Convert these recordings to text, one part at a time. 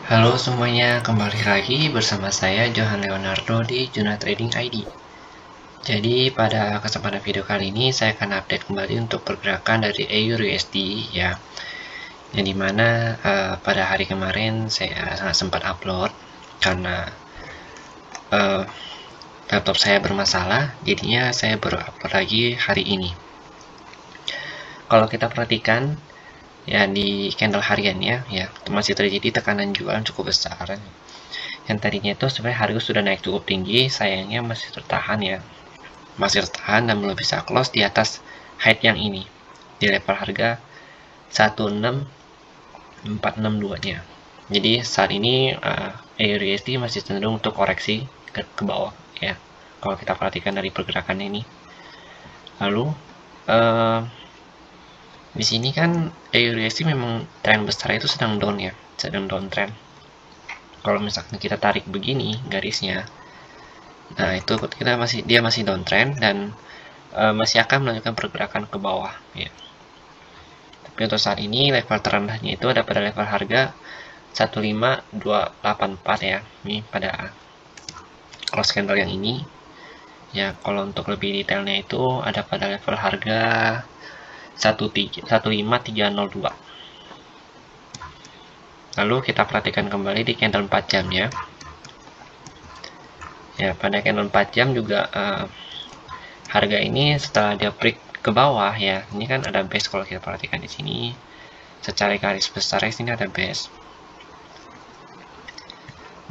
Halo semuanya, kembali lagi bersama saya Johan Leonardo di Juna Trading ID. Jadi pada kesempatan video kali ini saya akan update kembali untuk pergerakan dari EURUSD ya. Yang dimana pada hari kemarin saya sangat sempat upload karena uh, laptop saya bermasalah, jadinya saya baru upload lagi hari ini. Kalau kita perhatikan ya di candle hariannya ya masih terjadi tekanan jualan cukup besar. Yang tadinya itu sebenarnya harga sudah naik cukup tinggi, sayangnya masih tertahan ya, masih tertahan dan belum bisa close di atas height yang ini di level harga 16462 nya. Jadi saat ini EURUSD masih cenderung untuk koreksi ke bawah ya, kalau kita perhatikan dari pergerakan ini. Lalu di sini kan EURUSD memang tren besar itu sedang down ya, sedang downtrend. Kalau misalkan kita tarik begini garisnya, nah itu dia masih downtrend dan masih akan melanjutkan pergerakan ke bawah ya. Tapi untuk saat ini level terendahnya itu ada pada level harga 15284 ya. Ini pada close candle yang ini. Ya, kalau untuk lebih detailnya itu ada pada level harga 15302. Lalu kita perhatikan kembali di candle 4 jam ya. Ya, pada candle 4 jam juga harga ini setelah dia break ke bawah ya, ini kan ada base. Kalau kita perhatikan di sini secara garis besar di sini ada base.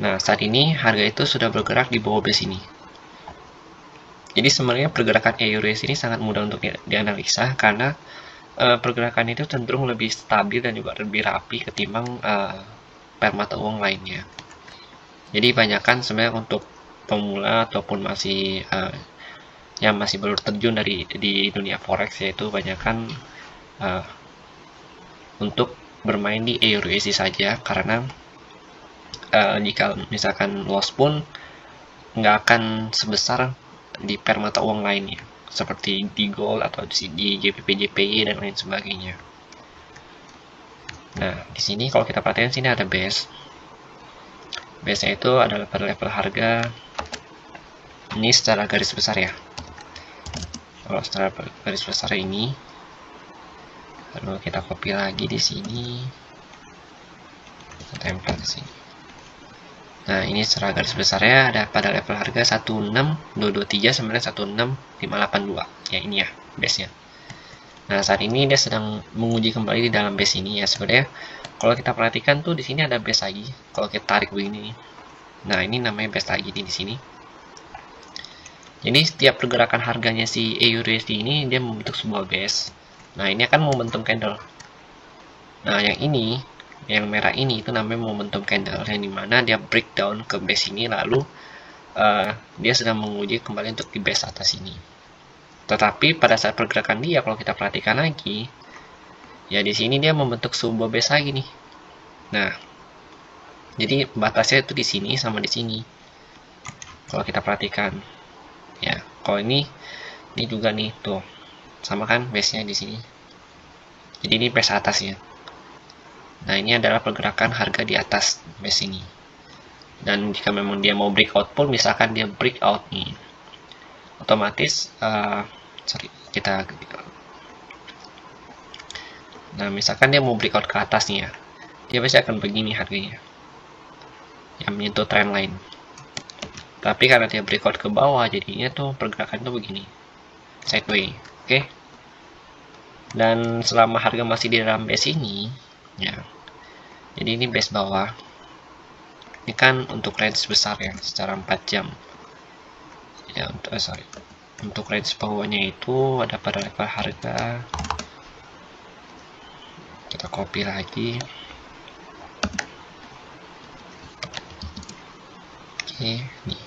Nah, saat ini harga itu sudah bergerak di bawah base ini. Jadi sebenarnya pergerakan EURUSD ini sangat mudah untuk dianalisa karena pergerakan itu cenderung lebih stabil dan juga lebih rapi ketimbang pair mata uang lainnya. Jadi banyakkan sebenarnya untuk pemula ataupun masih yang masih baru terjun di dunia forex, yaitu banyakkan untuk bermain di EURUSD saja, karena jika misalkan loss pun nggak akan sebesar di pair mata uang lainnya seperti di gold atau di JPP JPY dan lain sebagainya. Nah, di sini kalau kita perhatikan sini ada base. Base-nya itu adalah pada level harga ini secara garis besar ya. Kalau secara garis besar ini, lalu kita copy lagi di sini, kita tempel di sini. Nah, ini secara garis besarnya ada pada level harga 16223 sampai 16582. Ya, ini ya base-nya. Nah, saat ini dia sedang menguji kembali di dalam base ini ya. Sebenarnya kalau kita perhatikan tuh di sini ada base lagi. Kalau kita tarik begini nih. Nah, ini namanya base lagi di sini. Jadi setiap pergerakan harganya si EURUSD ini dia membentuk sebuah base. Nah, ini akan momentum candle. Nah, yang ini, yang merah ini itu namanya momentum candle, yang dimana dia breakdown ke base ini, lalu dia sedang menguji kembali untuk di base atas ini. Tetapi pada saat pergerakan dia, kalau kita perhatikan lagi, ya di sini dia membentuk sebuah base lagi nih. Nah, jadi batasnya itu di sini sama di sini. Kalau kita perhatikan, ya, kalau ini juga nih tuh, sama kan base-nya di sini. Jadi ini base atas ya. Nah, ini adalah pergerakan harga di atas base ini. Dan jika memang dia mau breakout pun, misalkan dia breakout nih, otomatis nah misalkan dia mau breakout ke atas nih ya, dia pasti akan begini harganya, yang menyentuh trend line. Tapi karena dia breakout ke bawah, jadinya tuh pergerakan tuh begini, sideways. Oke. Dan selama harga masih di dalam base ini ya, jadi ini base bawah. Ini kan untuk range besar ya, secara 4 jam ya. Untuk range bawahnya itu ada pada level harga, kita copy lagi. Oke, nih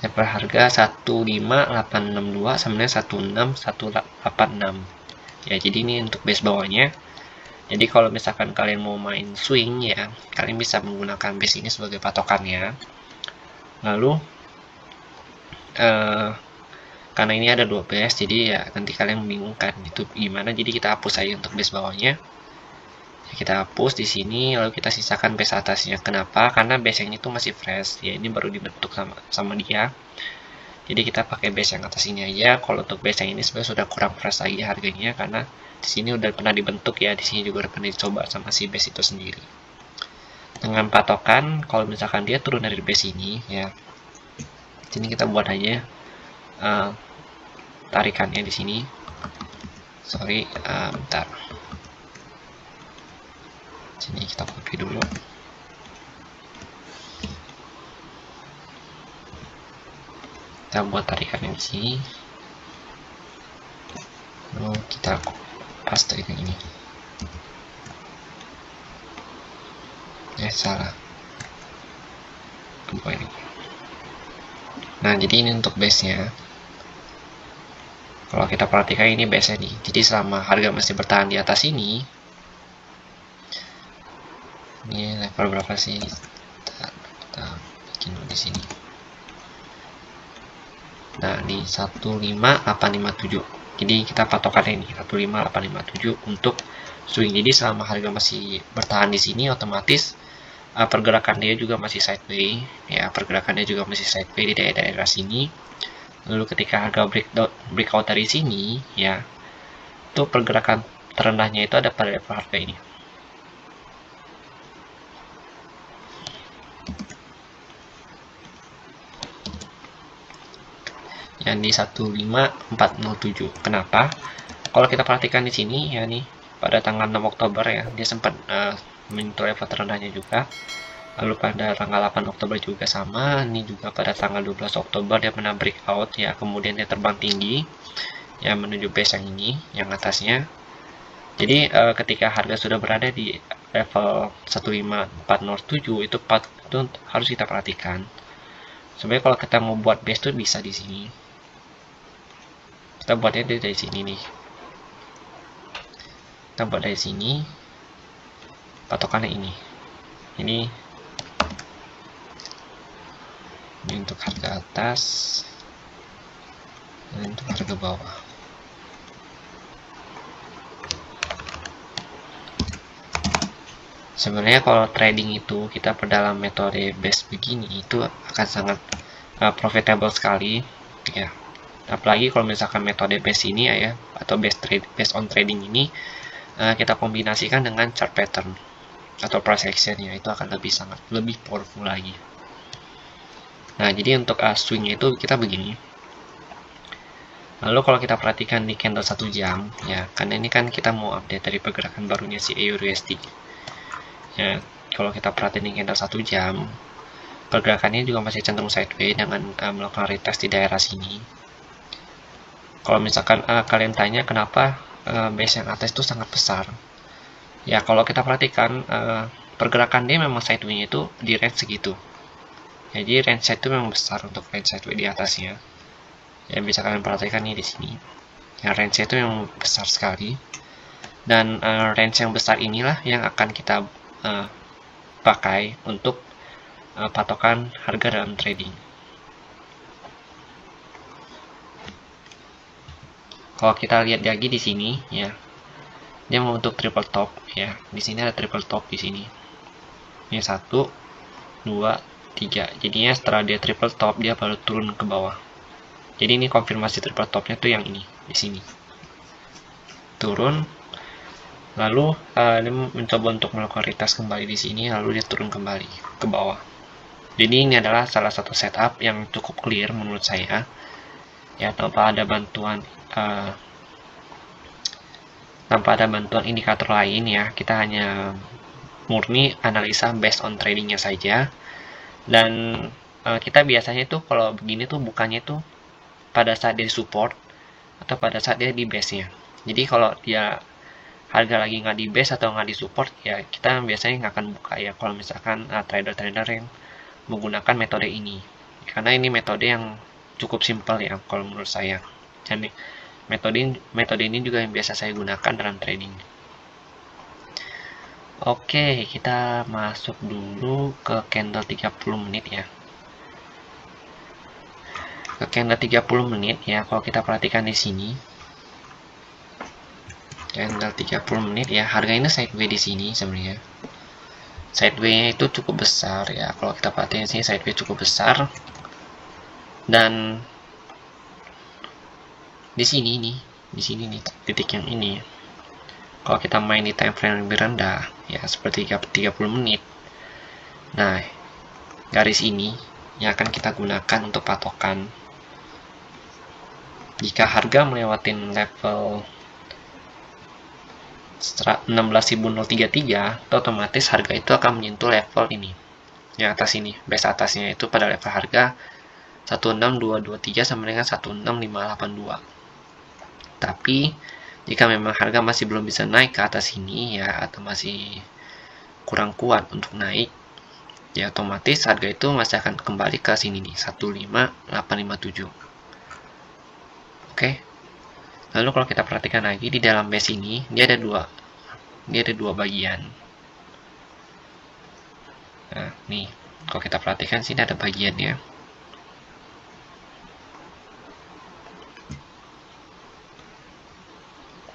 level harga 15862 sampai 16186 ya. Jadi ini untuk base bawahnya. Jadi kalau misalkan kalian mau main swing ya, kalian bisa menggunakan base ini sebagai patokannya. Lalu karena ini ada dua base, jadi ya nanti kalian membingungkan itu gimana, jadi kita hapus aja untuk base bawahnya. kita hapus di sini, lalu kita sisakan base atasnya. Kenapa? Karena base yang itu masih fresh, ya ini baru dibentuk sama dia. Jadi kita pakai base yang atas ini aja. Kalau untuk base yang ini sebenarnya sudah kurang fresh lagi harganya, karena di sini udah pernah dibentuk ya, di sini juga udah pernah dicoba sama si base itu sendiri. Dengan patokan, kalau misalkan dia turun dari base ini, ya, sini kita buat aja tarikannya di sini. Sorry, bentar. Sini kita copy dulu. Kita buat tarikannya di sini. Lalu kita paste ini. Salah. Ini. Nah, jadi ini untuk base-nya. Kalau kita perhatikan ini base-nya nih. Jadi selama harga masih bertahan di atas ini level berapa sih? Kita bikin di sini. Nah, di 15857. Jadi kita patokannya ini 15857 untuk swing. Jadi selama harga masih bertahan di sini, otomatis pergerakan dia juga masih sideway, ya, pergerakannya juga masih sideway di daerah sini. Lalu ketika harga breakout dari sini, ya, itu pergerakan terendahnya itu ada pada level harga ini. Yang di 15407. Kenapa? Kalau kita perhatikan di sini, ya nih, pada tanggal 6 Oktober ya, dia sempat menyentuh level terendahnya juga. Lalu pada tanggal 8 Oktober juga sama. Ini juga pada tanggal 12 Oktober dia pernah breakout ya, kemudian dia terbang tinggi ya menuju base yang ini, yang atasnya. Jadi ketika harga sudah berada di level 15407 itu harus kita perhatikan. Sebenarnya kalau kita mau buat base itu bisa di sini. Kita buatnya dari sini nih. Kita buat dari sini. Patokannya ini. Ini untuk harga atas dan untuk harga bawah. Sebenarnya kalau trading itu kita perdalam metode base begini itu akan sangat profitable sekali ya. Apalagi kalau misalkan metode base ini ya, atau based on trading ini kita kombinasikan dengan chart pattern atau price action ya, itu akan sangat lebih powerful lagi. Nah, jadi untuk swingnya itu kita begini. Lalu kalau kita perhatikan di candle 1 jam ya, karena ini kan kita mau update dari pergerakan barunya si EURUSD ya. Kalau kita perhatiin di candle 1 jam, pergerakannya juga masih cenderung sideways dengan melakukan retest di daerah sini. Kalau misalkan kalian tanya kenapa base yang atas itu sangat besar ya, kalau kita perhatikan pergerakan dia memang sideways itu di range segitu. Jadi range itu memang besar untuk range sideways di atasnya. Ya, bisa kalian perhatikan nih di sini. Ya, range itu yang besar sekali. Dan range yang besar inilah yang akan kita pakai untuk patokan harga dalam trading. Kalau kita lihat lagi di sini ya, dia membentuk triple top ya. Di sini ada triple top di sini. Ini 1 2 3. Jadinya setelah dia triple top dia baru turun ke bawah. Jadi ini konfirmasi triple topnya tuh yang ini di sini. Turun, lalu dia mencoba untuk melakukan retest kembali di sini, lalu dia turun kembali ke bawah. Jadi ini adalah salah satu setup yang cukup clear menurut saya. Ya, tanpa ada bantuan indikator lain ya, kita hanya murni analisa based on tradingnya saja. Dan kita biasanya tuh kalau begini tuh bukannya tuh pada saat dia support atau pada saat dia di base nya. Jadi kalau dia harga lagi nggak di base atau nggak di support ya, kita biasanya nggak akan buka ya kalau misalkan trader-trader yang menggunakan metode ini, karena ini metode yang cukup simpel ya kalau menurut saya. Jadi metode ini juga yang biasa saya gunakan dalam trading. Oke, kita masuk dulu ke candle 30 menit ya. Ke candle 30 menit ya, kalau kita perhatikan di sini. candle 30 menit ya. Harga ini sideways di sini sebenarnya. Sideways-nya itu cukup besar ya. Kalau kita perhatiin sini sideways cukup besar. Dan di sini nih titik yang ini. Kalau kita main di time frame lebih rendah ya seperti 30 menit. Nah, garis ini yang akan kita gunakan untuk patokan. Jika harga melewati level 16.033, otomatis harga itu akan menyentuh level ini. Yang atas ini, base atasnya itu pada level harga 16223 sama dengan 16582. Tapi jika memang harga masih belum bisa naik ke atas ini ya, atau masih kurang kuat untuk naik, ya otomatis harga itu masih akan kembali ke sini nih, 15857. Oke. Lalu kalau kita perhatikan lagi di dalam base ini, dia ada dua bagian. Nah, nih, kalau kita perhatikan sini ada bagiannya.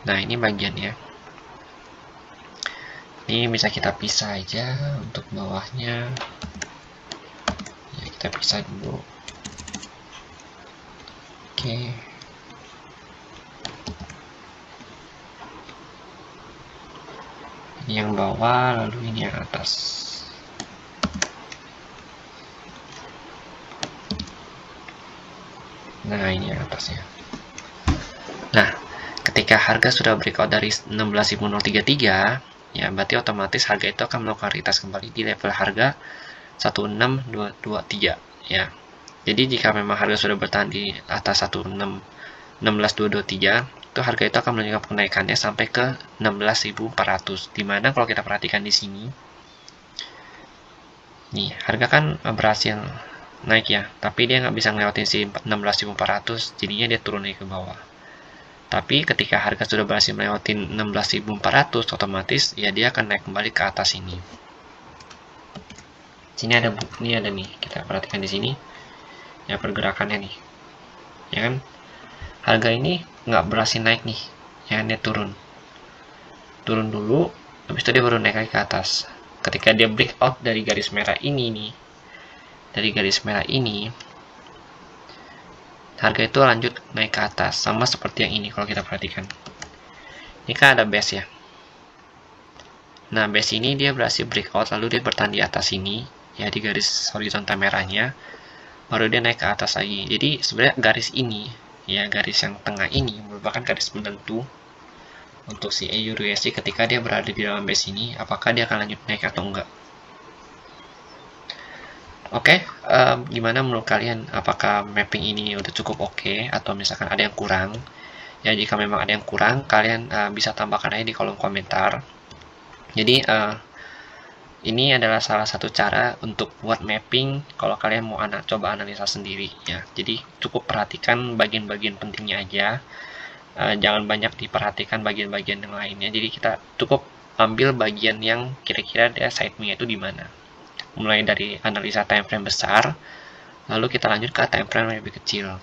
Nah, ini bagiannya. Ini bisa kita pisah aja untuk bawahnya. Ya, kita pisah dulu. Oke. Ini yang bawah, lalu ini yang atas. Nah, ini yang atasnya. Nah, ketika harga sudah breakout dari 16.033, ya berarti otomatis harga itu akan melakukan retest kembali di level harga 16223 ya. Jadi jika memang harga sudah bertahan di atas 16223, itu harga itu akan melanjutkan kenaikannya sampai ke 16.400. Dimana kalau kita perhatikan di sini, nih harga kan berhasil naik ya, tapi dia nggak bisa ngelewatin si 16.400, jadinya dia turun lagi ke bawah. Tapi ketika harga sudah berhasil melewati 16.400, otomatis ya dia akan naik kembali ke atas ini. Sini ada ini ada nih, kita perhatikan di sini ya pergerakannya nih, ya kan? Harga ini nggak berhasil naik nih, ya dia turun dulu, habis itu dia baru naik lagi ke atas. Ketika dia breakout dari garis merah ini nih, harga itu lanjut naik ke atas, sama seperti yang ini. Kalau kita perhatikan, ini kan ada base ya. Nah, base ini dia berhasil breakout, lalu dia bertahan di atas ini ya, di garis horizontal merahnya, baru dia naik ke atas lagi. Jadi sebenarnya garis ini ya, garis yang tengah ini merupakan garis penentu untuk si EURUSD ketika dia berada di dalam base ini, apakah dia akan lanjut naik atau enggak. Oke, gimana menurut kalian? Apakah mapping ini udah cukup oke, atau misalkan ada yang kurang? Ya, jika memang ada yang kurang, kalian bisa tambahkan aja di kolom komentar. Jadi, ini adalah salah satu cara untuk buat mapping kalau kalian mau coba analisa sendiri ya. Jadi cukup perhatikan bagian-bagian pentingnya aja, jangan banyak diperhatikan bagian-bagian yang lainnya. Jadi kita cukup ambil bagian yang kira-kira dia sideway itu di mana. Mulai dari analisa time frame besar, lalu kita lanjut ke time frame yang lebih kecil.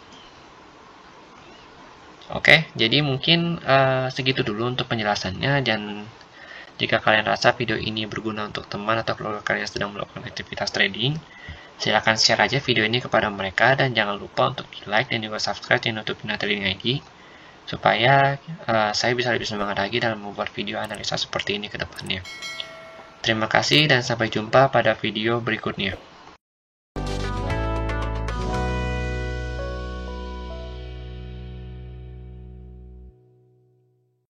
Oke, jadi mungkin segitu dulu untuk penjelasannya. Dan jika kalian rasa video ini berguna untuk teman atau keluarga kalian yang sedang melakukan aktivitas trading, silahkan share aja video ini kepada mereka, dan jangan lupa untuk di like dan juga subscribe channel YouTube Pina Trading ID, supaya saya bisa lebih semangat lagi dalam membuat video analisa seperti ini ke depannya. Terima kasih dan sampai jumpa pada video berikutnya.